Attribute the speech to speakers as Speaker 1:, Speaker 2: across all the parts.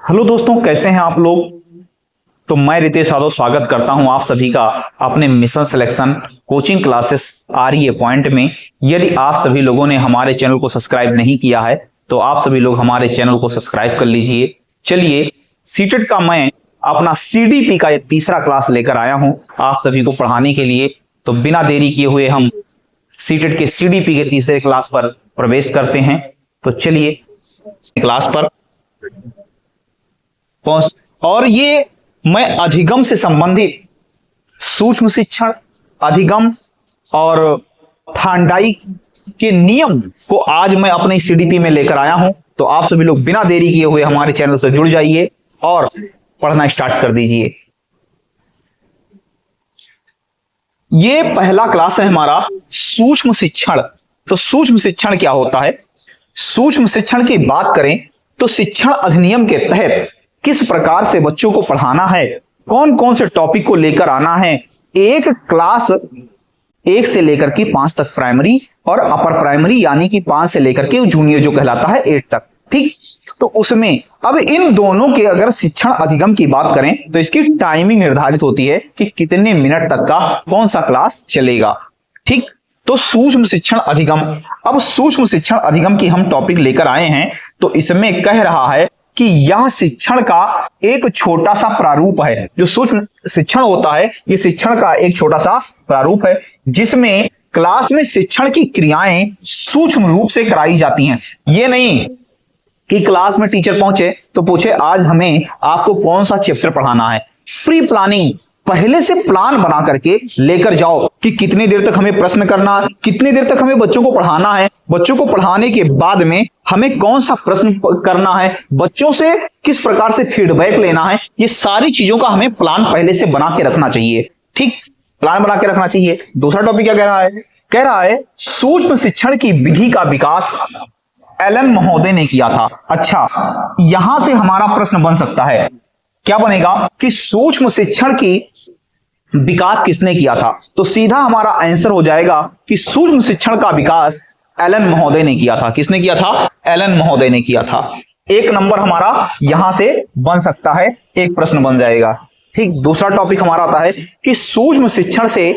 Speaker 1: Hello दोस्तों, कैसे हैं आप लोग। तो मैं रितेश यादव स्वागत करता हूं आप सभी का अपने mission selection coaching classes REA point में। यदि आप सभी लोगों ने हमारे चैनल को सब्सक्राइब नहीं किया है तो आप सभी लोग हमारे चैनल को सब्सक्राइब कर लीजिए। चलिए, सीटेट का मैं अपना सीडीपी का एक तीसरा क्लास लेकर आया हूं आप सभी को पढ़ाने के लिए। तो बिना देरी किए हुए हम सीटेट के सीडीपी के तीसरे क्लास पर प्रवेश करते हैं। तो चलिए क्लास पर और ये मैं अधिगम से संबंधित सूक्ष्म शिक्षण, अधिगम और थांडाई के नियम को आज मैं अपने सीडीपी में लेकर आया हूं। तो आप सभी लोग बिना देरी किए हुए हमारे चैनल से जुड़ जाइए और पढ़ना स्टार्ट कर दीजिए। ये पहला क्लास है हमारा सूक्ष्म शिक्षण। तो सूक्ष्म शिक्षण क्या होता है? सूक्ष्म शिक्षण की बात करें तो शिक्षण अधिनियम के तहत किस प्रकार से बच्चों को पढ़ाना है, कौन कौन से टॉपिक को लेकर आना है। एक क्लास 1 से लेकर के 5 तक प्राइमरी और अपर प्राइमरी यानी कि 5 से लेकर के जूनियर जो कहलाता है 8 तक, ठीक। तो उसमें अब इन दोनों के अगर शिक्षण अधिगम की बात करें तो इसकी टाइमिंग निर्धारित होती है कि कितने मिनट तक का कौन सा क्लास चलेगा, ठीक। तो सूक्ष्म शिक्षण अधिगम, अब सूक्ष्म शिक्षण अधिगम की हम टॉपिक लेकर आए हैं। तो इसमें कह रहा है कि यह शिक्षण का एक छोटा सा प्रारूप है। जो सूक्ष्म शिक्षण होता है ये शिक्षण का एक छोटा सा प्रारूप है जिसमें क्लास में शिक्षण की क्रियाएं सूक्ष्म रूप से कराई जाती हैं। ये नहीं कि क्लास में टीचर पहुंचे तो पूछे आज हमें आपको कौन सा चैप्टर पढ़ाना है। प्री प्लानिंग, पहले से प्लान बना करके लेकर जाओ कि कितनी देर तक हमें प्रश्न करना, कितनी देर तक हमें बच्चों को पढ़ाना है, बच्चों को पढ़ाने के बाद में हमें कौन सा प्रश्न करना है, बच्चों से किस प्रकार से फीडबैक लेना है। ये सारी चीजों का हमें प्लान पहले से बना के रखना चाहिए, ठीक। प्लान बना के रखना चाहिए। दूसरा टॉपिक क्या कह रहा है? कह रहा है सूक्ष्म शिक्षण की विधि का विकास एलन महोदय ने किया था। अच्छा, यहां से हमारा प्रश्न बन सकता है, क्या बनेगा कि सूक्ष्म शिक्षण की विकास किसने किया था? तो सीधा हमारा आंसर हो जाएगा कि सूक्ष्म शिक्षण का विकास एलन महोदय ने किया था। किसने किया था? एलन महोदय ने किया था। एक नंबर हमारा यहां से बन सकता है, एक प्रश्न बन जाएगा, ठीक। दूसरा टॉपिक हमारा आता है कि सूक्ष्म शिक्षण से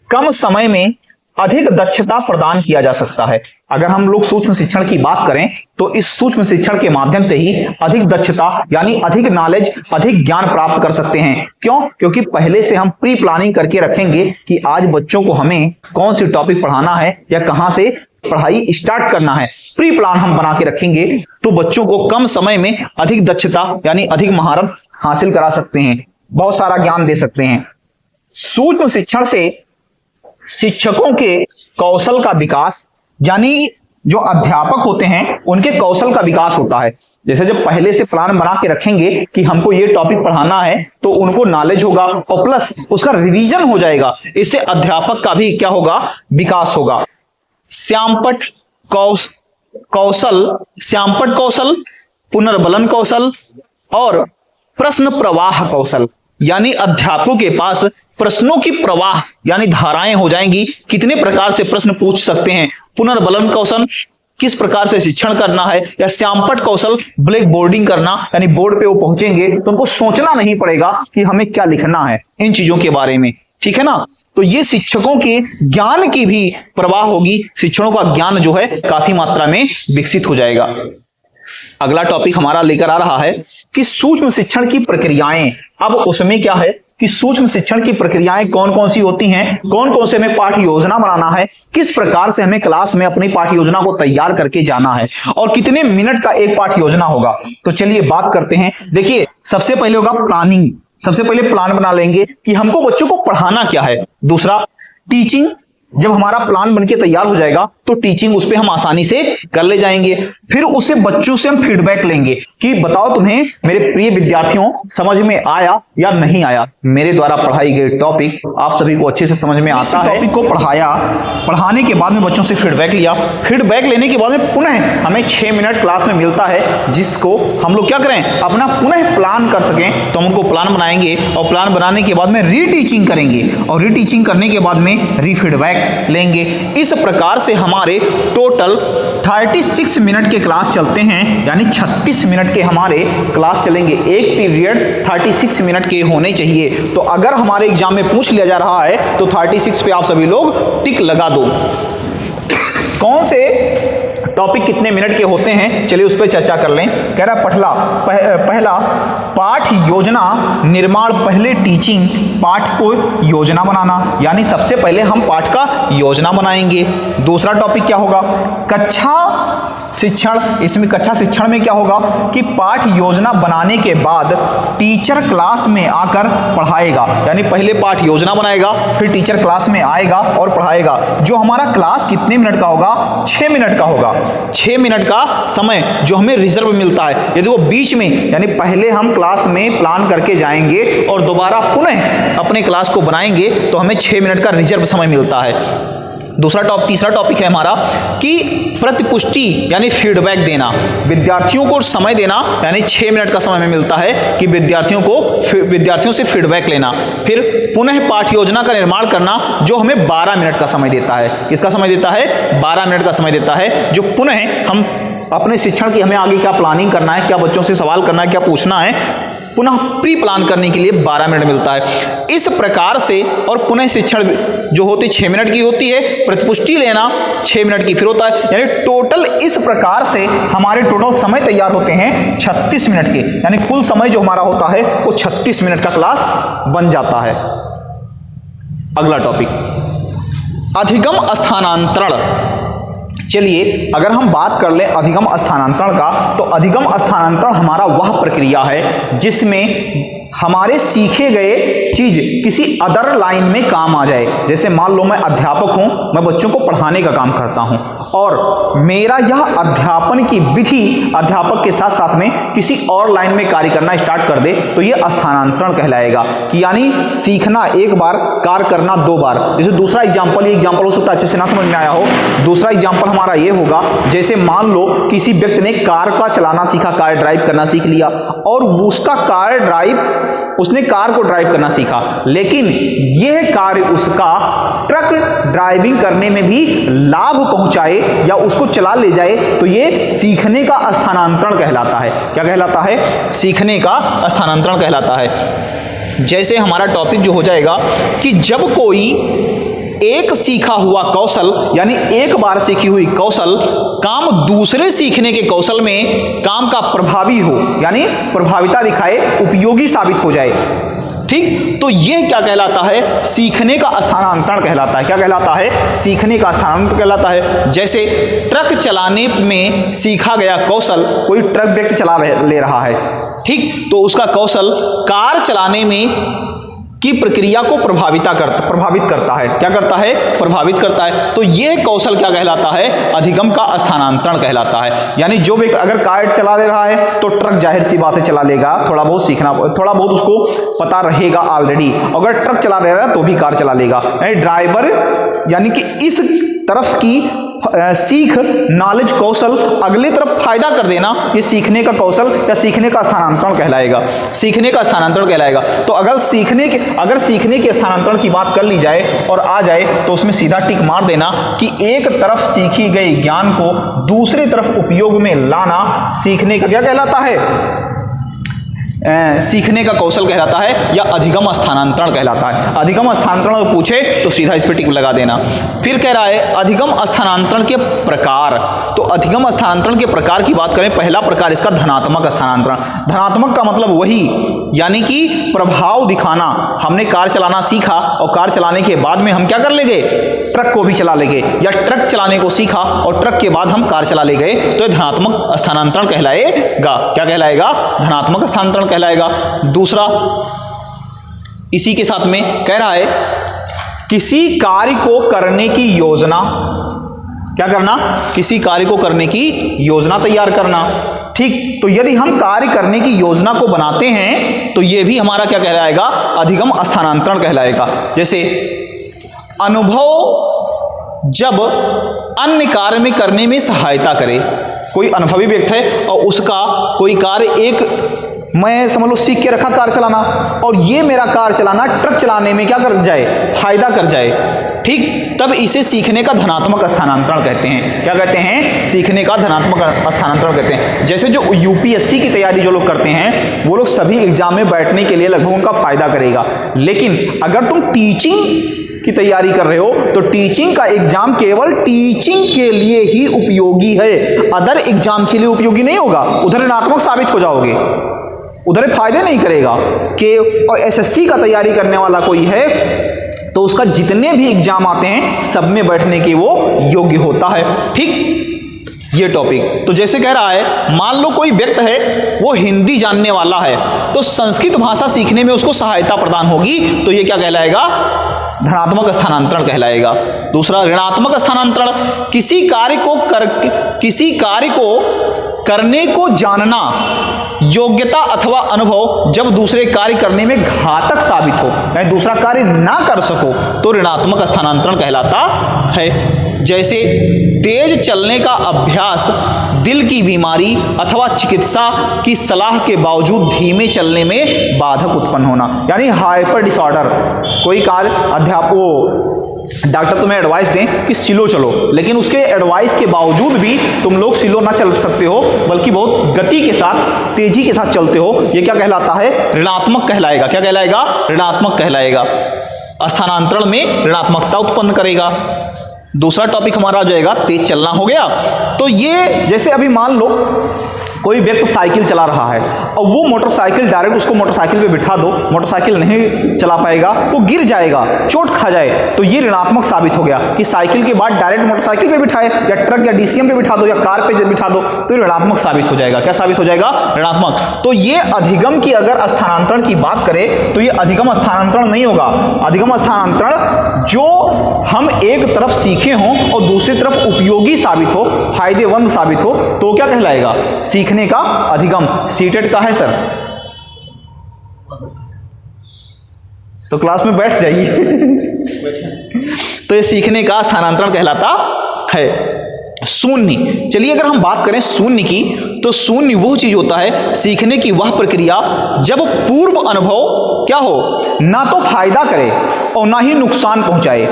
Speaker 1: कम समय में अधिक दक्षता प्रदान किया जा सकता है। अगर हम लोग सूक्ष्म शिक्षण की बात करें तो इस सूक्ष्म शिक्षण के माध्यम से ही अधिक दक्षता यानी अधिक नॉलेज, अधिक ज्ञान प्राप्त कर सकते हैं। क्यों? क्योंकि पहले से हम प्री प्लानिंग करके रखेंगे कि आज बच्चों को हमें कौन सी टॉपिक पढ़ाना है या कहां से पढ़ाई स्टार्ट करना है। प्री प्लान हम बना के रखेंगे तो बच्चों को कम समय में अधिक दक्षता यानी अधिक महारत हासिल करा सकते हैं, बहुत सारा ज्ञान दे सकते हैं। सूक्ष्म शिक्षण से शिक्षकों के कौशल का विकास यानी जो अध्यापक होते हैं उनके कौशल का विकास होता है। जैसे जब पहले से प्लान बना के रखेंगे कि हमको ये टॉपिक पढ़ाना है तो उनको नॉलेज होगा और प्लस उसका रिवीजन हो जाएगा। इससे अध्यापक का भी क्या होगा? विकास होगा। श्यामपट्ट कौशल, पुनर्बलन कौशल और प्रश्न प्रवाह कौशल, यानी अध्यापकों के पास प्रश्नों की प्रवाह यानी धाराएं हो जाएंगी, कितने प्रकार से प्रश्न पूछ सकते हैं। पुनर्बलन कौशल, किस प्रकार से शिक्षण करना है। या श्यामपट्ट कौशल, ब्लैक बोर्डिंग करना यानी बोर्ड पे वो पहुंचेंगे तो उनको सोचना नहीं पड़ेगा कि हमें क्या लिखना है इन चीजों के बारे में, ठीक है ना। तो ये शिक्षकों के ज्ञान की भी प्रवाह होगी, शिक्षकों का ज्ञान जो है काफी मात्रा में विकसित हो जाएगा। अगला टॉपिक हमारा लेकर आ रहा है कि सूक्ष्म शिक्षण की प्रक्रियाएं। अब उसमें क्या है कि सूक्ष्म शिक्षण की प्रक्रियाएं कौन कौन सी होती हैं, कौन कौन से हमें पाठ्य योजना बनाना है, किस प्रकार से हमें क्लास में अपनी पाठ्य योजना को तैयार करके जाना है और कितने मिनट का एक पाठ्य योजना होगा। तो चलिए बात करते हैं। देखिए, सबसे पहले होगा प्लानिंग। सबसे पहले प्लान बना लेंगे कि हमको बच्चों को पढ़ाना क्या है। दूसरा टीचिंग, जब हमारा प्लान बनके तैयार हो जाएगा तो टीचिंग उस पे हम आसानी से कर ले जाएंगे। फिर उसे बच्चों से हम फीडबैक लेंगे कि बताओ तुम्हें मेरे प्रिय विद्यार्थियों समझ में आया या नहीं आया। मेरे द्वारा पढ़ाई गई टॉपिक आप सभी को अच्छे से समझ में आता है। टॉपिक को पढ़ाने के बाद में बच्चों से फीडबैक लिया। फीडबैक लेने के बाद में पुनः हमें 6 मिनट क्लास में मिलता है जिसको हम लोग क्या करें, अपना पुनः प्लान कर सकें। तो हम उनको प्लान बनाएंगे और प्लान बनाने के बाद में रीटीचिंग करेंगे और रीटीचिंग करने के बाद में रीफीडबैक फीडबैक लेंगे। इस प्रकार से हमारे टोटल 36 मिनट के क्लास चलते हैं, यानी 36 मिनट के हमारे क्लास चलेंगे। एक पीरियड 36 मिनट के होने चाहिए। तो अगर हमारे एग्जाम में पूछ लिया जा रहा है तो 36 पे आप सभी लोग टिक लगा दो। कौन से टॉपिक कितने मिनट के होते हैं, चलिए उस पर चर्चा कर लें। कह रहा पहला पाठ योजना निर्माण। पहले टीचिंग, पाठ को योजना बनाना, यानी सबसे पहले हम पाठ का योजना बनाएंगे। दूसरा टॉपिक क्या होगा, कक्षा शिक्षण। इसमें कक्षा शिक्षण में क्या होगा कि पाठ योजना बनाने के बाद टीचर क्लास में आकर पढ़ाएगा, यानी पहले पाठ योजना बनाएगा, फिर टीचर क्लास में आएगा और पढ़ाएगा। जो हमारा क्लास कितने मिनट का होगा, 6 मिनट का होगा। 6 मिनट का समय जो हमें रिजर्व मिलता है, यदि वो बीच में, यानी पहले हम क्लास में प्लान करके जाएंगे और दोबारा पुनः अपने क्लास को बनाएंगे तो हमें 6 मिनट का रिजर्व समय मिलता है। तीसरा टॉपिक है हमारा कि प्रतिपुष्टि, यानी फीडबैक देना। विद्यार्थियों को समय देना, यानी 6 मिनट का समय हमें मिलता है कि विद्यार्थियों से फीडबैक लेना। फिर पुनः पाठ योजना का निर्माण करना, जो हमें 12 मिनट का समय देता है। किसका समय देता है, 12 मिनट का समय देता है, जो पुनः हम अपने शिक्षण की हमें आगे क्या प्लानिंग करना है, क्या बच्चों से सवाल करना है, क्या पूछना है, पुनः प्री प्लान करने के लिए 12 मिनट मिलता है। इस प्रकार से, और पुनः शिक्षण जो होती 6 मिनट की होती है, प्रतिपुष्टि लेना 6 मिनट की फिर होता है, यानी टोटल इस प्रकार से हमारे टोटल समय तैयार होते हैं 36 मिनट के, यानी कुल समय जो हमारा होता है वो 36 मिनट का क्लास बन जाता है। अगला टॉपिक, अधिगम स्थानांतरण। चलिए अगर हम बात कर लें अधिगम स्थानांतरण का, तो अधिगम स्थानांतरण हमारा वह प्रक्रिया है जिसमें हमारे सीखे गए चीज किसी अदर लाइन में काम आ जाए। जैसे मान लो मैं अध्यापक हूं, मैं बच्चों को पढ़ाने का काम करता हूं और मेरा यह अध्यापन की विधि अध्यापक के साथ साथ में किसी और लाइन में कार्य करना स्टार्ट कर दे, तो यह स्थानांतरण कहलाएगा। कि यानी सीखना एक बार, कार्य करना 2 बार। जैसे दूसरा एग्जाम्पल हो सकता है अच्छे से ना समझ में आया हो। दूसरा एग्जाम्पल हमारा ये होगा, जैसे मान लो किसी व्यक्ति ने कार का चलाना सीखा, कार ड्राइव करना सीख लिया, और उसका उसने कार को ड्राइव करना सीखा, लेकिन यह कार्य उसका ट्रक ड्राइविंग करने में भी लाभ पहुंचाए या उसको चला ले जाए, तो यह सीखने का स्थानांतरण कहलाता है। क्या कहलाता है, सीखने का स्थानांतरण कहलाता है। जैसे हमारा टॉपिक जो हो जाएगा कि जब कोई एक सीखा हुआ कौशल, यानी एक बार सीखी हुई कौशल काम दूसरे सीखने के कौशल में काम का प्रभावी हो, यानी प्रभाविता दिखाए, उपयोगी साबित हो जाए। ठीक, तो यह क्या कहलाता है, सीखने का स्थानांतरण कहलाता है। क्या कहलाता है, सीखने का स्थानांतरण कहलाता है। जैसे ट्रक चलाने में सीखा गया कौशल, कोई ट्रक व्यक्ति चला ले रहा है, ठीक, तो उसका कौशल कार चलाने में की प्रक्रिया को प्रभावित करता है। क्या करता है, प्रभावित करता है। तो यह कौशल क्या कहलाता है, अधिगम का स्थानांतरण कहलाता है। यानी जो व्यक्ति अगर कार चला ले रहा है तो ट्रक जाहिर सी बात है चला लेगा, थोड़ा बहुत उसको पता रहेगा ऑलरेडी। अगर ट्रक चला ले रहा है तो भी कार चला लेगा। ड्राइवर यानी कि इस तरफ की सीख, नॉलेज, कौशल अगले तरफ फायदा कर देना, ये सीखने का कौशल या सीखने का स्थानांतरण कहलाएगा। सीखने का स्थानांतरण कहलाएगा। तो अगर सीखने के स्थानांतरण की बात कर ली जाए और आ जाए तो उसमें सीधा टिक मार देना कि एक तरफ सीखी गई ज्ञान को दूसरी तरफ उपयोग में लाना सीखने का क्या कहलाता है, सीखने का कौशल कहलाता है या अधिगम स्थानांतरण कहलाता है। अधिगम स्थानांतरण पूछे तो सीधा इस पर टिक लगा देना। फिर कह रहा है अधिगम स्थानांतरण के प्रकार। तो अधिगम स्थानांतरण के प्रकार की बात करें, पहला प्रकार इसका धनात्मक स्थानांतरण। धनात्मक का मतलब वही, यानी कि प्रभाव दिखाना। हमने कार चलाना सीखा और कार चलाने के बाद में हम क्या कर लेंगे, ट्रक को भी चला लेंगे, या ट्रक चलाने को सीखा और ट्रक के बाद हम कार चला ले गए, तो यह धनात्मक स्थानांतरण कहलाएगा। क्या कहलाएगा, धनात्मक स्थानांतरण कहलाएगा। दूसरा इसी के साथ में कह रहा है किसी कार्य को करने की योजना। क्या करना, किसी कार्य को करने की योजना तैयार करना। ठीक, तो यदि हम कार्य करने की योजना को बनाते हैं तो यह भी हमारा क्या कहलाएगा, अधिगम स्थानांतरण कहलाएगा। जैसे अनुभव जब अन्य कार्य में करने में सहायता करे। कोई अनुभवी व्यक्ति है और उसका कोई कार्य मैं समझ लो सीख के रखा कार चलाना, और ये मेरा कार चलाना ट्रक चलाने में क्या कर जाए, फायदा कर जाए। ठीक, तब इसे सीखने का धनात्मक स्थानांतरण कहते हैं। क्या कहते हैं? सीखने का धनात्मक स्थानांतरण कहते हैं। जैसे जो यूपीएससी की तैयारी जो लोग करते हैं वो लोग सभी एग्जाम में बैठने के लिए लगभग उनका फायदा करेगा, लेकिन अगर तुम टीचिंग की तैयारी कर रहे हो तो टीचिंग का एग्जाम केवल टीचिंग के लिए ही उपयोगी है, अदर एग्जाम के लिए उपयोगी नहीं होगा। उधर ऋणात्मक साबित हो जाओगे, उधर फायदे नहीं करेगा। कि और एसएससी का तैयारी करने वाला कोई है तो उसका जितने भी एग्जाम आते हैं सब में बैठने के वो योग्य होता है। ठीक, ये टॉपिक तो जैसे कह रहा है, मान लो कोई व्यक्ति है वो हिंदी जानने वाला है तो संस्कृत भाषा सीखने में उसको सहायता प्रदान होगी, तो ये क्या कहलाएगा? धनात्मक स्थानांतरण कहलाएगा। दूसरा, ऋणात्मक स्थानांतरण, किसी कार्य को करने को जानना, योग्यता अथवा अनुभव जब दूसरे कार्य करने में घातक साबित हो, यानी दूसरा कार्य ना कर सको, तो ऋणात्मक स्थानांतरण कहलाता है। जैसे तेज चलने का अभ्यास दिल की बीमारी अथवा चिकित्सा की सलाह के बावजूद धीमे चलने में बाधक उत्पन्न होना, यानी हाइपर डिसऑर्डर। कोई कार्य डॉक्टर तुम्हें एडवाइस दें कि स्लो चलो, लेकिन उसके एडवाइस के बावजूद भी तुम लोग स्लो ना चल सकते हो बल्कि बहुत गति के साथ, तेजी के साथ चलते हो, ये क्या कहलाता है? ऋणात्मक कहलाएगा। क्या कहलाएगा? ऋणात्मक कहलाएगा। स्थानांतरण में ऋणात्मकता उत्पन्न करेगा। दूसरा टॉपिक हमारा जो है तेज चलना हो गया। तो ये जैसे अभी मान लो कोई व्यक्ति साइकिल चला रहा है और वो मोटरसाइकिल, डायरेक्ट उसको मोटरसाइकिल पे बिठा दो, मोटरसाइकिल नहीं चला पाएगा, वो गिर जाएगा, चोट खा जाए, तो ये ऋणात्मक साबित हो गया कि साइकिल के बाद डायरेक्ट मोटरसाइकिल पे बिठाए या ट्रक या डीसीएम पे बिठा दो या कार पे बिठा दो, तो ये ऋणात्मक साबित हो जाएगा। क्या साबित हो जाएगा? ऋणात्मक। तो ये अधिगम की अगर स्थानांतरण की बात करें तो ये अधिगम स्थानांतरण नहीं होगा। अधिगम स्थानांतरण जो हम एक तरफ सीखे हों और दूसरी तरफ उपयोगी साबित हो, फायदेमंद साबित हो, तो क्या कहलाएगा? सीखने का अधिगम। सीटेट का है सर, तो क्लास में बैठ जाइए। तो ये सीखने का स्थानांतरण कहलाता है। शून्य, चलिए अगर हम बात करें शून्य की, तो शून्य वो चीज होता है, सीखने की वह प्रक्रिया जब पूर्व अनुभव क्या हो, ना तो फायदा करे और ना ही नुकसान पहुंचाए,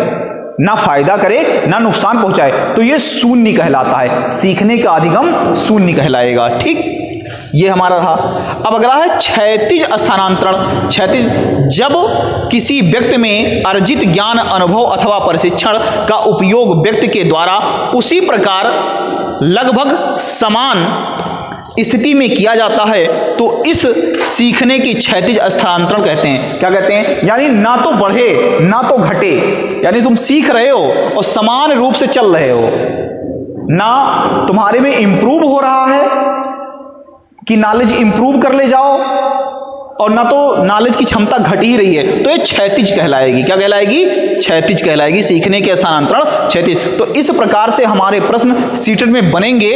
Speaker 1: ना फायदा करे ना नुकसान पहुंचाए, तो ये शून्य कहलाता है। सीखने का अधिगम शून्य कहलाएगा। ठीक, ये हमारा रहा। अब अगला है क्षैतिज स्थानांतरण। क्षैतिज, जब किसी व्यक्ति में अर्जित ज्ञान, अनुभव अथवा प्रशिक्षण का उपयोग व्यक्ति के द्वारा उसी प्रकार लगभग समान स्थिति में किया जाता है, तो इस सीखने की क्षैतिज स्थानांतरण कहते हैं। क्या कहते हैं? यानी ना तो बढ़े ना तो घटे, यानी तुम सीख रहे हो और समान रूप से चल रहे हो, ना तुम्हारे में इंप्रूव हो रहा है कि नॉलेज इंप्रूव कर ले जाओ, और ना तो नॉलेज की क्षमता घट ही रही है, तो ये क्षैतिज कहलाएगी। क्या कहलाएगी? क्षैतिज कहलाएगी। सीखने के स्थानांतरण क्षैतिज। तो इस प्रकार से हमारे प्रश्न सीटेट में बनेंगे।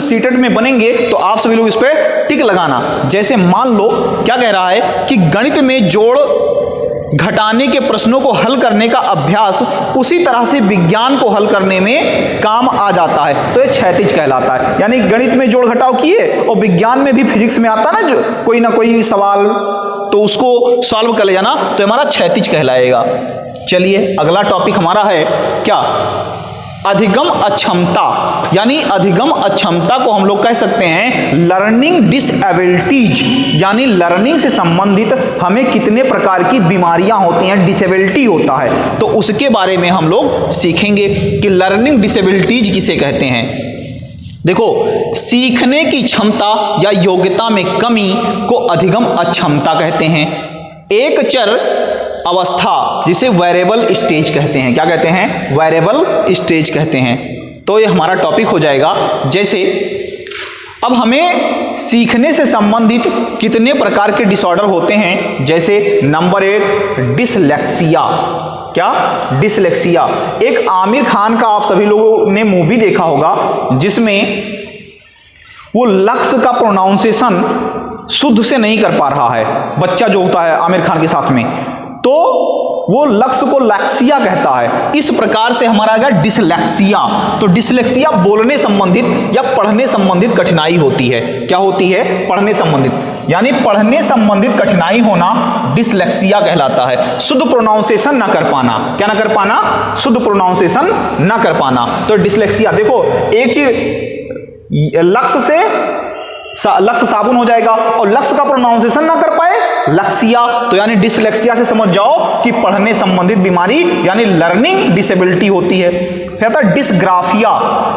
Speaker 1: सीटेट में बनेंगे तो आप सभी लोग इस पे टिक लगाना। जैसे मान लो क्या कह रहा है कि गणित में जोड़ घटाने के प्रश्नों को हल करने का अभ्यास उसी तरह से विज्ञान को हल करने में काम आ जाता है, तो ये क्षैतिज कहलाता है। यानी गणित में जोड़ घटाव किए और विज्ञान में भी, फिजिक्स में आता है ना कोई सवाल, तो उसको सॉल्व कर ले जाना, तो हमारा क्षैतिज कहलाएगा। चलिए अगला टॉपिक हमारा है क्या? अधिगम अक्षमता। यानी अधिगम अक्षमता को हम लोग कह सकते हैं लर्निंग डिसएबिलिटीज, यानी लर्निंग से संबंधित हमें कितने प्रकार की बीमारियां होती हैं, डिसेबिलिटी होता है, तो उसके बारे में हम लोग सीखेंगे कि लर्निंग डिसेबिलिटीज किसे कहते हैं। देखो, सीखने की क्षमता या योग्यता में कमी को अधिगम अक्षमता कहते हैं। एक चर अवस्था जिसे वेरिएबल स्टेज कहते हैं। क्या कहते हैं? वेरिएबल स्टेज कहते हैं। तो ये हमारा टॉपिक हो जाएगा। जैसे अब हमें सीखने से संबंधित कितने प्रकार के डिसऑर्डर होते हैं, जैसे नंबर 1 डिसलेक्सिया। क्या? डिसलेक्सिया। एक आमिर खान का आप सभी लोगों ने मूवी देखा होगा जिसमें वो लक्ष्य का प्रोनाउंसिएशन शुद्ध से नहीं कर पा रहा है, बच्चा जो होता है आमिर खान के साथ में, तो वो लक्ष्य को लैक्सिया कहता है। इस प्रकार से हमारा आ गया डिसलेक्सिया। तो डिसलेक्सिया बोलने संबंधित या पढ़ने संबंधित कठिनाई होती है। क्या होती है? पढ़ने संबंधित, यानी पढ़ने संबंधित कठिनाई होना डिसलेक्सिया कहलाता है। शुद्ध प्रोनाउंसिएशन ना कर पाना। क्या ना कर पाना? शुद्ध प्रोनाउंसिएशन ना कर पाना, तो डिसलेक्सिया। देखो एक चीज, लक्ष्य साबुन हो जाएगा और लक्ष्य का प्रोनाउंसिएशन ना कर पाए, लक्सिया। तो यानी डिसलेक्सिया से समझ जाओ कि पढ़ने संबंधित बीमारी यानी लर्निंग डिसेबिलिटी होती है। फिर आता डिसग्राफिया।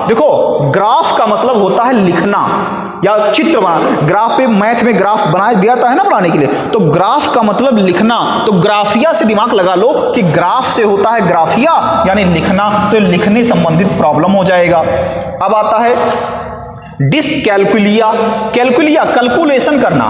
Speaker 1: देखो ग्राफ का मतलब होता है लिखना या चित्र बना। ग्राफ पे मैथ में ग्राफ बना दिया था है ना बनाने के लिए, तो ग्राफ का मतलब लिखना। तो ग्राफिया से दिमाग लगा लो कि ग्राफ से होता है ग्राफिया यानी लिखना, तो लिखने संबंधित प्रॉब्लम हो जाएगा। अब आता है डिसकैलकुलिया। कैलकुलिया कैलकुलेशन करना,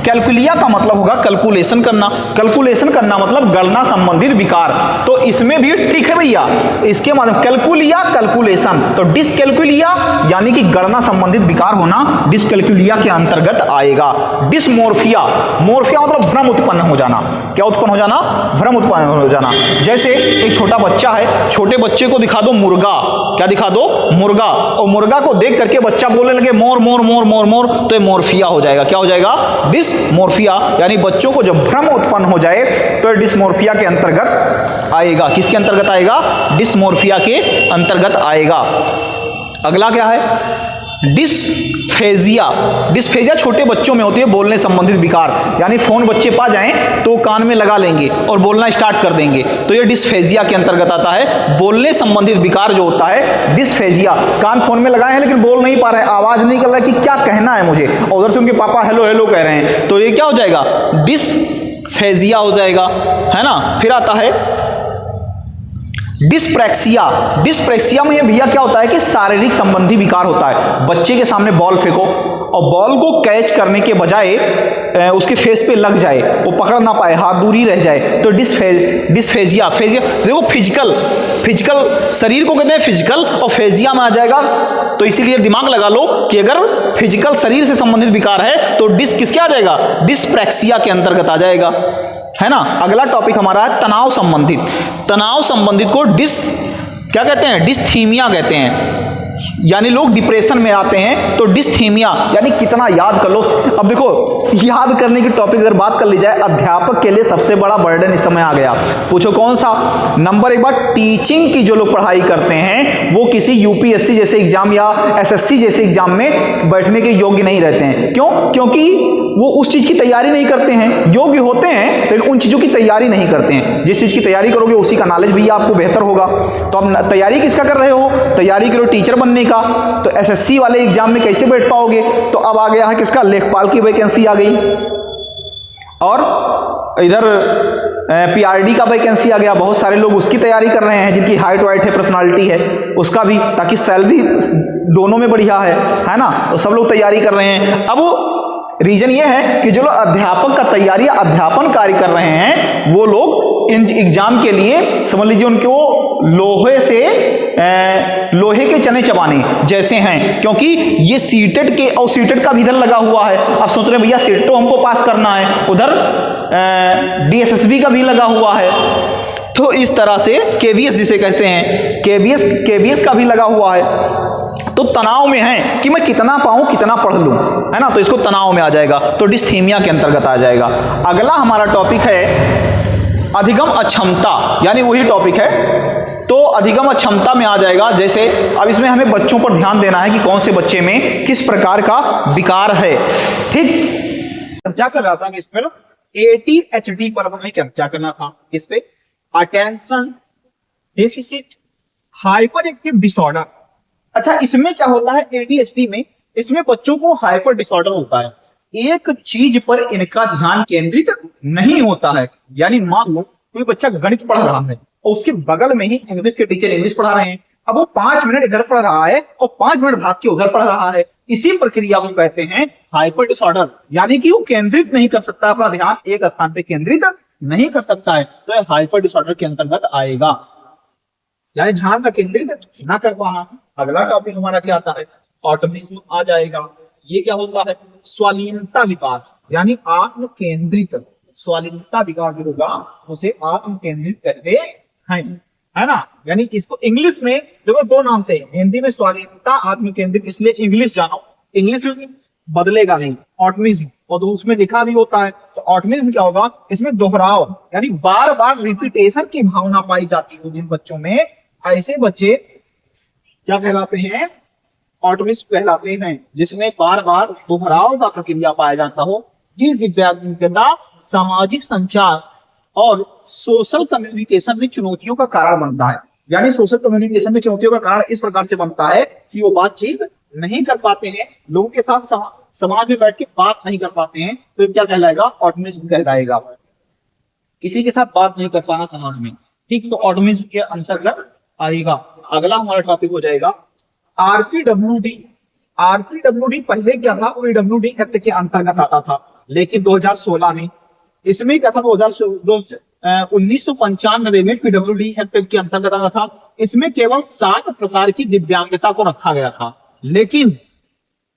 Speaker 1: कैलकुलिया का मतलब होगा कैलकुलेशन करना। कैलकुलेशन करना मतलब गणना संबंधित विकार। तो इसमें भी ठीक है भैया, इसके मतलब कैलकुलिया कैलकुलेशन, तो डिसकैलकुलिया यानी कि गणना संबंधित विकार होना डिसकैलकुलिया के अंतर्गत आएगा। डिसमोर्फिया, मोर्फिया मतलब भ्रम उत्पन्न हो जाना। क्या उत्पन्न हो जाना? भ्रम उत्पन्न हो जाना। जैसे एक छोटा बच्चा है, छोटे बच्चे को दिखा दो मुर्गा। क्या दिखा दो? मुर्गा। और मुर्गा को देख करके बच्चा बोलने लगे मोर मोर मोर मोर मोर, तो ये मोर्फिया हो जाएगा। क्या हो जाएगा? डिसमोर्फिया। यानी बच्चों को जब भ्रम उत्पन्न हो जाए तो डिसमोर्फिया के अंतर्गत आएगा। किसके अंतर्गत आएगा? डिसमोर्फिया के अंतर्गत आएगा। अगला क्या है? डिस्फेजिया। डिस्फेजिया छोटे बच्चों में होती है बोलने संबंधित विकार, यानी फोन बच्चे पा जाएं तो कान में लगा लेंगे और बोलना स्टार्ट कर देंगे, तो ये डिस्फेजिया के अंतर्गत आता है। बोलने संबंधित विकार जो होता है डिस्फेजिया। कान फोन में लगाए हैं लेकिन बोल नहीं पा रहे, आवाज नहीं निकल रहा कि क्या कहना है मुझे, और उधर से उनके पापा हेलो हेलो कह रहे हैं, तो ये क्या हो जाएगा? डिस्फेजिया हो जाएगा, है ना। फिर आता है डिस्प्रैक्सिया। डिस्प्रैक्सिया में भैया क्या होता है कि शारीरिक संबंधी विकार होता है। बच्चे के सामने बॉल फेंको और बॉल को कैच करने के बजाय उसके फेस पे लग जाए, वो पकड़ ना पाए, हाथ दूर ही रह जाए, तो डिस्फेजिया। फेजिया देखो फिजिकल शरीर को कहते हैं फिजिकल, और फेजिया में आ जाएगा। तो इसीलिए दिमाग लगा लो कि अगर फिजिकल शरीर से संबंधित विकार है तो डिस किसके आ जाएगा? डिस्प्रैक्सिया के अंतर्गत आ जाएगा, है ना। अगला टॉपिक हमारा है तनाव संबंधित। तनाव संबंधित को क्या कहते हैं? डिस्थीमिया कहते हैं। यानी लोग डिप्रेशन में आते हैं तो डिस्थीमिया, यानी कितना याद कर लो। अब देखो याद करने की टॉपिक अगर बात कर ली जाए, अध्यापक के लिए सबसे बड़ा बर्डन इस समय आ गया। पूछो कौन सा? नंबर एक बार टीचिंग की जो लोग पढ़ाई करते हैं वो किसी यूपीएससी जैसे एग्जाम या एसएससी जैसे एग्जाम में बैठने के योग्य नहीं रहते हैं। क्यों? क्योंकि वो उस चीज की तैयारी नहीं करते हैं। योग्य होते हैं लेकिन उन चीजों की तैयारी नहीं करते हैं। जिस चीज की तैयारी करोगे उसी का नॉलेज भी आपको बेहतर होगा। तो अब तैयारी किसका कर रहे हो? तैयारी करो टीचर बनने का, तो एसएससी वाले एग्जाम में कैसे बैठ पाओगे? तो अब आ गया है किसका? लेखपाल की वैकेंसी आ गई, और इधर पीआरडी का वैकेंसी आ गया। बहुत सारे लोग उसकी तैयारी कर रहे हैं जिनकी हाइट वाइट है, पर्सनालिटी है, उसका भी, ताकि सैलरी दोनों में बढ़िया है ना। तो सब लोग तैयारी कर रहे हैं। अब रीजन ये है कि जो लोग अध्यापक का तैयारी अध्यापन कार्य कर रहे हैं वो लोग इन एग्जाम के लिए समझ लीजिए उनको लोहे के चने चबाने जैसे हैं, क्योंकि ये सीटेट के, और सीटेट का भी इधर लगा हुआ है। अब सोच रहे भैया सीटेट तो हमको पास करना है, उधर डीएसएसबी का भी लगा हुआ है। तो इस तरह से केवीएस जिसे कहते हैं, केवीएस का भी लगा हुआ है। तो तनाव में है कि मैं कितना पाऊं, कितना पढ़ लूं, है ना। तो इसको तनाव में आ जाएगा, तो डिस्थीमिया के अंतर्गत आ जाएगा। अगला हमारा टॉपिक है अधिगम अक्षमता, यानी वही टॉपिक है। तो अधिगम अक्षमता में आ जाएगा। जैसे अब इसमें हमें बच्चों पर ध्यान देना है कि कौन से बच्चे में किस प्रकार का विकार है। ठीक,
Speaker 2: चर्चा कर रहा था कि इस पर ADHD पर हमें चर्चा करना था। इस pay attention deficit hyper active disorder. अच्छा, इसमें क्या होता है ADHD में? इसमें बच्चों को हाइपर डिसऑर्डर होता है, एक चीज पर इनका ध्यान केंद्रित नहीं होता है। यानी मान लो कोई बच्चा गणित पढ़ रहा है और उसके बगल में ही इंग्लिश के टीचर इंग्लिश पढ़ा रहे हैं, अब वो 5 मिनट इधर पढ़ रहा है और 5 मिनट भाग के उधर पढ़ रहा है। इसी प्रक्रिया को कहते हैं हाइपर डिसऑर्डर, यानी कि वो केंद्रित नहीं कर सकता, अपना ध्यान एक स्थान पे केंद्रित नहीं कर सकता है, तो हाइपर डिसऑर्डर के अंतर्गत आएगा, यानी ध्यान का केंद्रित ना कर पाना। अगला टॉपिक हमारा क्या आता है? ऑटोमिज्म आ जाएगा। ये क्या होता है? स्वालीनता विकार, यानी आत्म केंद्रित, स्वाधीनता विकार जो होगा उसे आत्म केंद्रित कहते हैं, है ना। यानी इसको इंग्लिश में देखो दो नाम से, हिंदी में स्वाधीनता, आत्म केंद्रित, इसलिए इंग्लिश जानो, इंग्लिश में बदलेगा नहीं, ऑटमिज्म, और तो उसमें लिखा भी होता है। तो ऑटमिज्म क्या होगा, इसमें दोहराव यानी बार बार रिपीटेशन की भावना पाई जाती है जिन बच्चों में, ऐसे बच्चे क्या कहलाते हैं, ऑटमिज्म कहलाते हैं, जिसमें बार बार दोहराव का प्रक्रिया पाया जाता हो। ये दिव्यांगता सामाजिक संचार और सोशल कम्युनिकेशन में चुनौतियों का कारण बनता है। यानी सोशल कम्युनिकेशन में चुनौतियों का कारण इस प्रकार से बनता है कि वो बातचीत नहीं कर पाते हैं, लोगों के साथ समाज में बैठ के बात नहीं कर पाते हैं, तो क्या कहलाएगा, ऑटमिज्म कहलाएगा। किसी के साथ बात नहीं कर पाना समाज में, ठीक, तो ऑटमिज्म के अंतर्गत आएगा। अगला हमारा टॉपिक हो जाएगा आरपीडब्ल्यूडी। आरपीडब्ल्यूडी पहले क्या था, पीडब्ल्यूडी एक्ट के अंतर्गत आता था, लेकिन 2016 में इसमें क्या था, 1995 में पीडब्ल्यूडी एक्ट के अंतर्गत आता था। इसमें केवल 7 प्रकार की दिव्यांगता को रखा गया था, लेकिन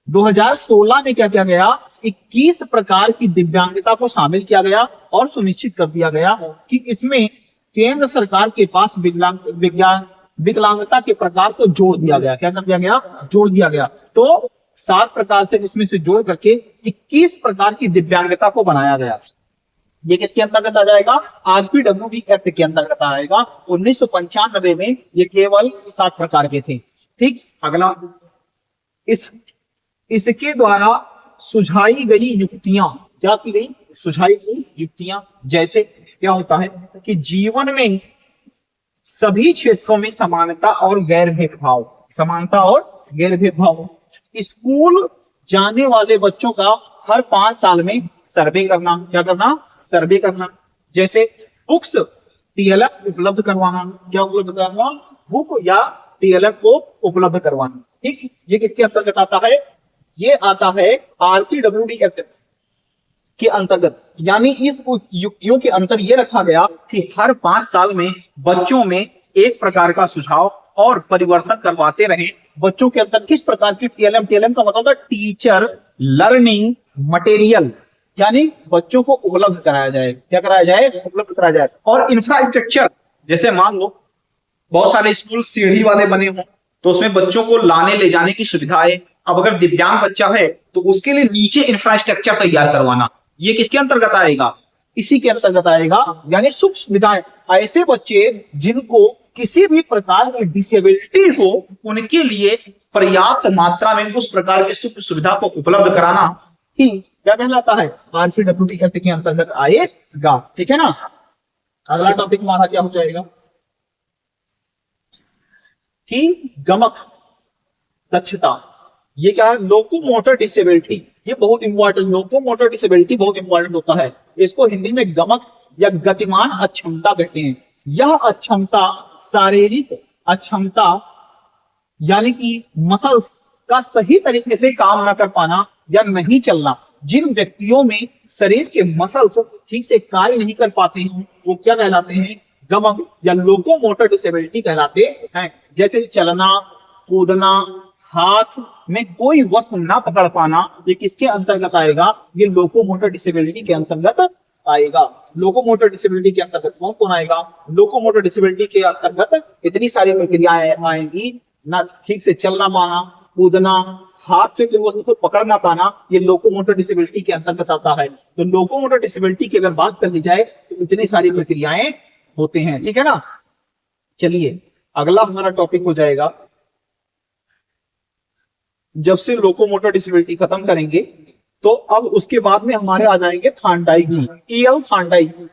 Speaker 2: 2016 में क्या किया गया, 21 प्रकार की दिव्यांगता को शामिल किया गया और सुनिश्चित कर दिया गया कि इसमें केंद्र सरकार के पास विकलांगता के प्रकार को जोड़ दिया गया। क्या कर दिया गया, जोड़ दिया गया। तो 7 प्रकार से जिसमें से जोड़ करके 21 प्रकार की दिव्यांगता को बनाया गया। ये किसके अंतर्गत आ जाएगा, आरपीडब्ल्यूडी एक्ट के अंतर्गत आएगा। 1995 में ये केवल 7 प्रकार के थे, ठीक। अगला, इसके द्वारा सुझाई गई युक्तियां, क्या की गई, सुझाई गई युक्तियां, जैसे क्या होता है कि जीवन में सभी क्षेत्रों में समानता और गैर भेदभाव, समानता और गैर भेदभाव। स्कूल जाने वाले बच्चों का हर 5 साल में सर्वे करना, क्या करना, सर्वे करना। जैसे बुक्स टीएलएफ उपलब्ध करवाना, क्या उपलब्ध करवाना, बुक या टीएलएफ को उपलब्ध करवाना, ठीक। ये किसके अंतर्गत आता है, ये आता है आरपीडब्ल्यूडी एक्ट के अंतर्गत। यानी इस युक्तियों के अंतर ये रखा गया कि हर 5 साल में बच्चों में एक प्रकार का सुझाव और परिवर्तन करवाते रहे। बच्चों के अंदर किस प्रकार की टीएलएम, टीएलएम का मतलब होता है टीचर लर्निंग मटेरियल, यानी बच्चों को उपलब्ध कराया जाए, क्या कराया जाए, उपलब्ध कराया जाए। और इंफ्रास्ट्रक्चर, जैसे मान लो बहुत सारे स्कूल सीढ़ी वाले बने हों, तो उसमें बच्चों को लाने ले जाने की सुविधा है। अब अगर दिव्यांग बच्चा है तो उसके लिए नीचे इंफ्रास्ट्रक्चर तैयार करवाना, ये किसके अंतर्गत आएगा, इसी के अंतर्गत आएगा। यानी सुख सुविधाएं, ऐसे बच्चे जिनको किसी भी प्रकार की डिसेबिलिटी हो उनके लिए पर्याप्त मात्रा में उस प्रकार की सुख सुविधा को उपलब्ध कराना ही क्या कहलाता है, आरपीडब्ल्यूडी एक्ट के अंतर्गत आएगा, ठीक है ना। अगला टॉपिक हमारा क्या हो जाएगा कि गमक दक्षता। ये क्या है, लोकोमोटर डिसेबिलिटी, ये बहुत इंपॉर्टेंट, लोकोमोटर डिसेबिलिटी बहुत इंपॉर्टेंट होता है। इसको हिंदी में गमक या गतिमान अक्षमता कहते हैं। यह अक्षमता शारीरिक अक्षमता यानी कि मसल्स का सही तरीके से काम न कर पाना या नहीं चलना। जिन व्यक्तियों में शरीर के मसल्स ठीक से कार्य नहीं कर पाते हैं वो क्या कहलाते हैं, गमक या लोकोमोटर डिसेबिलिटी कहलाते हैं। जैसे चलना, कूदना, हाथ में कोई वस्तु ना पकड़ पाना, ये किसके अंतर्गत आएगा, ये लोकोमोटर डिसेबिलिटी के अंतर्गत आएगा। लोकोमोटर डिसेबिलिटी के अंतर्गत कौन कौन आएगा, लोकोमोटर डिसेबिलिटी के अंतर्गत इतनी सारी प्रक्रियाएं आएंगी, ना ठीक से चलना पाना, कूदना, हाथ से कोई वस्तु को पकड़ ना पाना, ये लोकोमोटर डिसेबिलिटी के अंतर्गत आता है। तो लोकोमोटर डिसेबिलिटी की अगर बात कर ली जाए तो इतनी सारी प्रक्रियाएं होते हैं, ठीक है ना। चलिए अगला हमारा टॉपिक हो जाएगा, जब से लोकोमोटर डिसेबिलिटी खत्म करेंगे तो अब उसके बाद में हमारे आ जाएंगे थार्नडाइक जी, E.L. थार्नडाइक।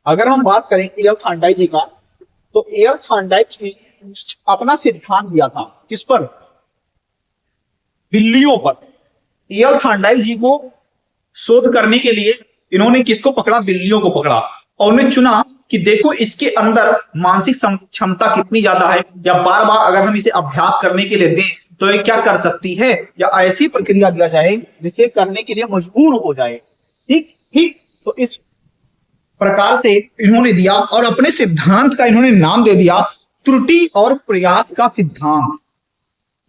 Speaker 2: अगर हम बात करें E.L. थार्नडाइक जी का, तो E.L. थार्नडाइक जी अपना सिद्धांत दिया था किस पर, बिल्लियों पर। E.L. थार्नडाइक जी को शोध करने के लिए इन्होंने किसको पकड़ा, बिल्लियों को पकड़ा, और उन्हें चुना कि देखो इसके अंदर मानसिक क्षमता कितनी ज्यादा है, या बार बार अगर हम इसे अभ्यास करने के लिए दें तो ये क्या कर सकती है, या ऐसी प्रक्रिया दिया जाए जिसे करने के लिए मजबूर हो जाए, ठीक ठीक। तो इस प्रकार से इन्होंने दिया और अपने सिद्धांत का इन्होंने नाम दे दिया त्रुटि और प्रयास का सिद्धांत।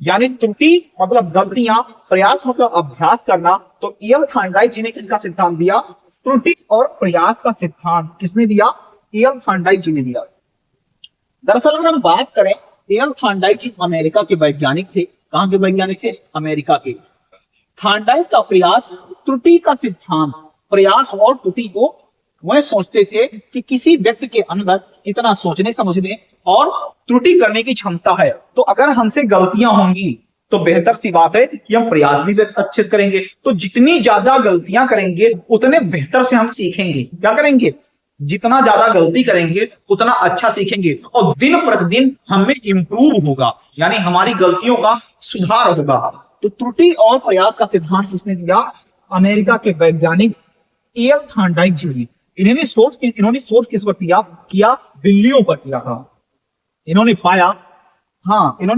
Speaker 2: यानी त्रुटि मतलब गलतियां, प्रयास मतलब अभ्यास करना। तो E.L. थार्नडाइक जी ने किसका सिद्धांत दिया, त्रुटि और प्रयास का सिद्धांत किसने दिया? एल थॉर्नडाइक जी ने दिया। दरअसल अगर हम बात करें, एल थॉर्नडाइक जी अमेरिका के वैज्ञानिक थे। कहां के वैज्ञानिक थे? अमेरिका के। थॉर्नडाइक का प्रयास त्रुटि का सिद्धांत, प्रयास और त्रुटि को वह सोचते थे कि किसी व्यक्ति के अंदर कितना सोचने समझने और त्रुटि करने की क्षमता है। तो अगर हमसे गलतियां होंगी तो बेहतर सी बात है कि हम प्रयास भी अच्छे से करेंगे। तो जितनी ज्यादा गलतियां करेंगे उतने बेहतर से हम सीखेंगे। क्या करेंगे? जितना ज्यादा गलती करेंगे उतना अच्छा सीखेंगे और दिन प्रतिदिन हमें इंप्रूव होगा, यानी हमारी गलतियों का सुधार होगा। तो त्रुटि और प्रयास का सिद्धांत किसने दिया? अमेरिका के वैज्ञानिक एल थॉर्नडाइक जी ने। इन्होंने सोच किस पर किया? बिल्लियों पर किया था। इन्होंने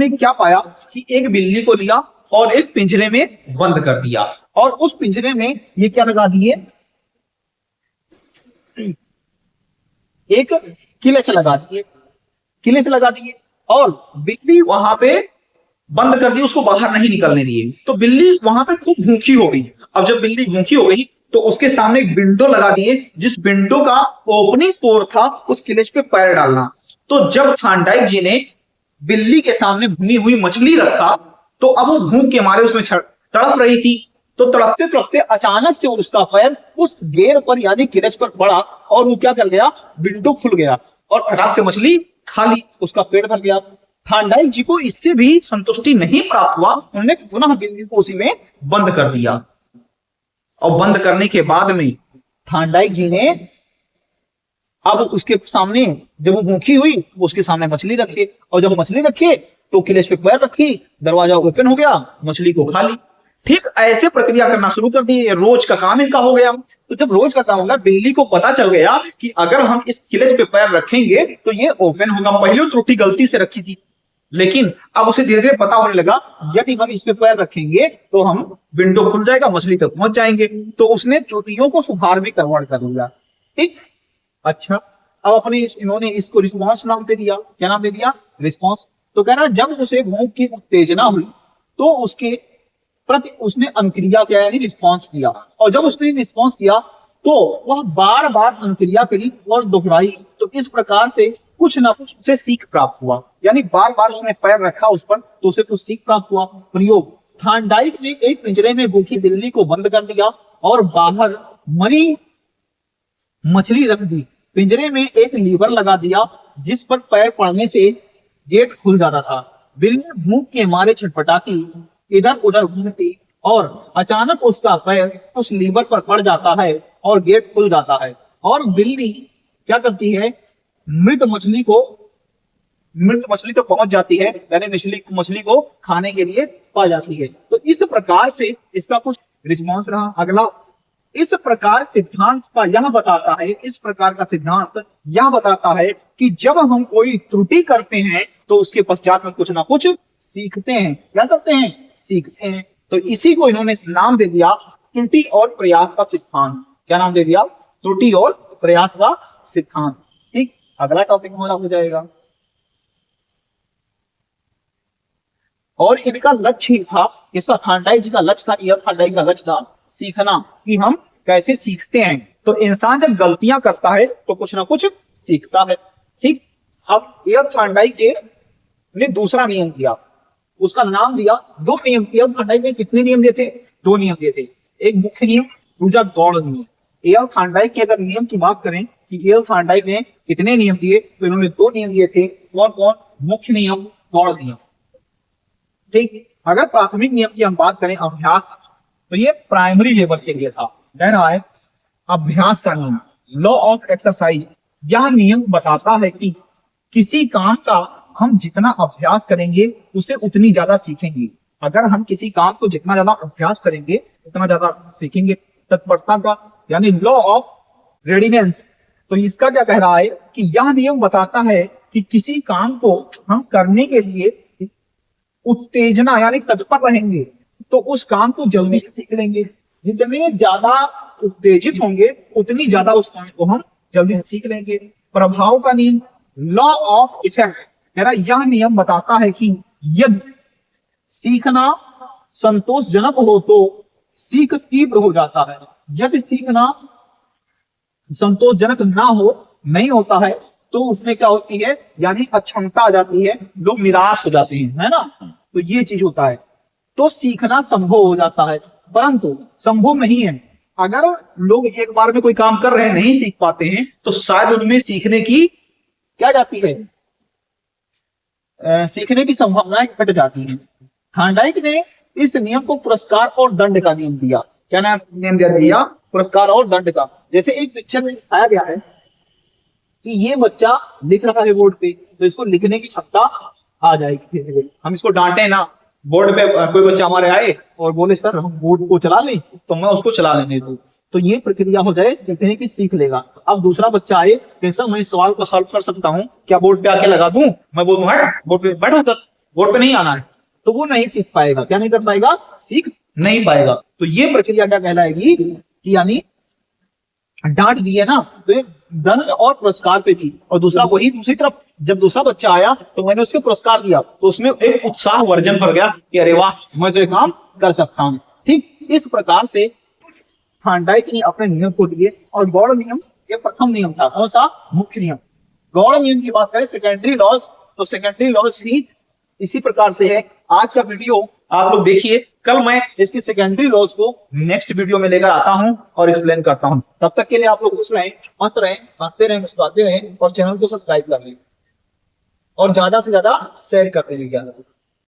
Speaker 2: क्या पाया कि एक बिल्ली को लिया और एक पिंजरे में बंद कर दिया और उस पिंजरे में ये क्या लगा दिए? एक किलेच लगा दिए और बिल्ली वहां पे बंद कर दी, उसको बाहर नहीं निकलने दिए। तो बिल्ली वहां पे खूब भूखी हो गई। अब जब बिल्ली भूखी हो गई तो उसके सामने एक विंडो लगा दिए, जिस विंडो का ओपनिंग पोर था उस किलेच पे पैर डालना। तो जब थॉर्नडाइक जी ने बिल्ली के सामने भुनी हुई मछली रखा तो अब वो भूख के मारे उसमें तड़प रही थी। तो तड़पते तड़पते अचानक से उसका पैर उस गेर पर यानी किलेच पर पड़ा और वो क्या कर गया? विंडो खुल गया और फटाक से मछली खा ली, उसका पेट भर गया। थॉर्नडाइक जी को इससे भी संतुष्टि नहीं प्राप्त हुआ, उन्होंने पुनः बिल्ली को उसी में बंद कर दिया। और बंद करने के बाद में थॉर्नडाइक जी ने अब उसके सामने, जब वो भूखी हुई, उसके सामने मछली रखी और जब मछली रखी तो किलेच पे पैर रखी, दरवाजा ओपन हो गया, मछली को खा ली। ठीक ऐसे प्रक्रिया करना शुरू कर दी। रोज का काम इनका हो गया। तो जब रोज का काम होगा, बिल्ली को पता चल गया कि अगर हम इस किलेच पे पैर रखेंगे तो ये ओपन होगा। पहले त्रुटि गलती से रखी थी, लेकिन अब उसे धीरे धीरे पता होने लगा यदि हम इस पे पैर रखेंगे तो हम विंडो खुल जाएगा, मछली तक पहुंच जाएंगे। तो उसने त्रुटियों को सुधार में कन्वर्ट कर दिया। ठीक, अच्छा, अब इन्होंने इसको रिस्पॉन्स नाम दे दिया। क्या नाम दे दिया? रिस्पॉन्स। तो कह रहा जब उसे भूख की उत्तेजना हुई तो उसके प्रति उसने अनुक्रिया किया, यानी रिस्पॉन्स किया। और जब उसने रिस्पॉन्स किया तो वह बार बार अनुक्रिया करी और दोहराई। तो इस प्रकार से कुछ ना कुछ उसे सीख प्राप्त हुआ, यानी बार बार उसने पैर रखा उस पर तो उसे कुछ सीख प्राप्त हुआ। प्रयोग, थॉर्नडाइक ने एक पिंजरे में भूखी बिल्ली को बंद कर दिया और बाहर मरी मछली रख दी। पिंजरे में एक लीवर लगा दिया जिस पर पैर पड़ने से गेट खुल जाता था। बिल्ली भूख के मारे छटपटाती इधर उधर घूमती और अचानक उसका पैर उस लीवर पर पड़ जाता है और गेट खुल जाता है और बिल्ली क्या करती है? मृत मछली तो पहुंच जाती है, यानी मछली को खाने के लिए पा जाती है। तो इस प्रकार से इसका कुछ रिस्पॉन्स रहा। अगला, इस प्रकार का सिद्धांत यह बताता है कि जब हम कोई त्रुटि करते हैं तो उसके पश्चात में कुछ ना कुछ सीखते हैं। क्या करते हैं? सीखते हैं। तो इसी को इन्होंने नाम दे दिया त्रुटि और प्रयास का सिद्धांत। क्या नाम दे दिया? त्रुटि और प्रयास का सिद्धांत। ठीक, अगला टॉपिक हमारा हो जाएगा। और इनका लक्ष्य ही था, इसका थॉर्नडाइक जी का लक्ष्य था, यह थॉर्नडाइक का लक्ष्य था सीखना, कि हम कैसे सीखते हैं। तो इंसान जब गलतियां करता है तो कुछ ना कुछ सीखता है। ठीक, अब यह थॉर्नडाइक ने दूसरा नियम दिया, उसका नाम दिया, दो नियम। एल थॉर्नडाइक ने कितने नियम दिए थे? दो नियम दिए थे, एक मुख्य नियम, दूसरा गौड़ नियम। एल थॉर्नडाइक के अगर नियम की बात करें कि एल थॉर्नडाइक ने कितने नियम दिए, तो इन्होंने दो नियम दिए थे। कौन कौन? मुख्य नियम, गौड़ नियम। ठीक, अगर प्राथमिक नियम की हम बात करें, अभ्यास, तो ये प्राइमरी लेवल के लिए था। कह रहा है अभ्यास का नियम, लॉ ऑफ एक्सरसाइज। यह नियम बताता है कि किसी काम का हम जितना अभ्यास करेंगे उसे उतनी ज्यादा सीखेंगे। अगर हम किसी काम को जितना ज्यादा अभ्यास करेंगे उतना ज्यादा सीखेंगे। तत्परता का, यानी लॉ ऑफ रेडिनेस। तो इसका क्या कह रहा है कि यह नियम बताता है कि किसी काम को हम करने के लिए उत्तेजना यानी तत्पर रहेंगे तो उस काम को जल्दी से सीख लेंगे। जितने ज्यादा उत्तेजित होंगे उतनी ज्यादा उस काम को हम जल्दी से सीख लेंगे। प्रभाव का नियम, लॉ ऑफ इफेक्ट। यह नियम बताता है कि यदि सीखना संतोषजनक हो तो सीख तीव्र हो जाता है। यदि सीखना संतोषजनक ना हो, नहीं होता है, तो उसमें क्या होती है, यानी अक्षमता आ जाती है, लोग निराश हो जाते हैं, है ना। तो ये चीज होता है। तो सीखना संभव हो जाता है, परंतु संभव नहीं है। अगर लोग एक बार में कोई काम कर रहे हैं, नहीं सीख पाते हैं, तो शायद उनमें सीखने की क्या जाती है, सीखने की संभावनाएं घट जाती हैं। थांडाइक ने इस नियम को पुरस्कार और दंड का नियम दिया। क्या नियम दिया? पुरस्कार और दंड का। जैसे एक पिक्चर में दिखाया गया है कि ये बच्चा लिख रहा है बोर्ड पे, तो इसको लिखने की क्षमता आ जाएगी। हम इसको डांटे ना, बोर्ड पे कोई बच्चा हमारे आए और बोले सर हम बोर्ड को चला लें, तो मैं उसको चला लेने दूं, तो ये प्रक्रिया हो जाए सीखने की, सीख लेगा। अब दूसरा बच्चा आए कि सर मैं इस सवाल को सॉल्व कर सकता हूँ, क्या बोर्ड पे आके लगा दूं, मैं बोलूं हट बोर्ड पे बैठो, तक बोर्ड पे नहीं आना है, तो वो नहीं सीख पाएगा। क्या नहीं कर पाएगा? सीख नहीं पाएगा। तो ये प्रक्रिया क्या कहलाएगी कि यानी डांट दी है ना, तो ये दंड और पुरस्कार पे थी। और दूसरा वही दूसरी तरफ जब दूसरा बच्चा आया तो मैंने उसको पुरस्कार दिया, तो उसमें एक उत्साह वर्जन कर गया कि अरे वाह मैं तो ये काम कर सकता हूँ। ठीक इस प्रकार से थांडाइक ने अपने नियम को दिए। और गौड़ नियम ये प्रथम नियम था। कौन सा? मुख्य नियम। गौड़ नियम की बात करें सेकेंडरी लॉज, तो सेकेंडरी लॉज भी इसी प्रकार से है। आज का वीडियो आप लोग देखिए, कल मैं इसकी सेकेंडरी लॉज को नेक्स्ट वीडियो में लेकर आता हूं और एक्सप्लेन करता हूं। तब तक के लिए आप लोग खुश रहें, मस्त रहें, हंसते रहें, मुस्कुराते रहें और चैनल को सब्सक्राइब कर लें और ज्यादा से ज्यादा शेयर करते रहिए।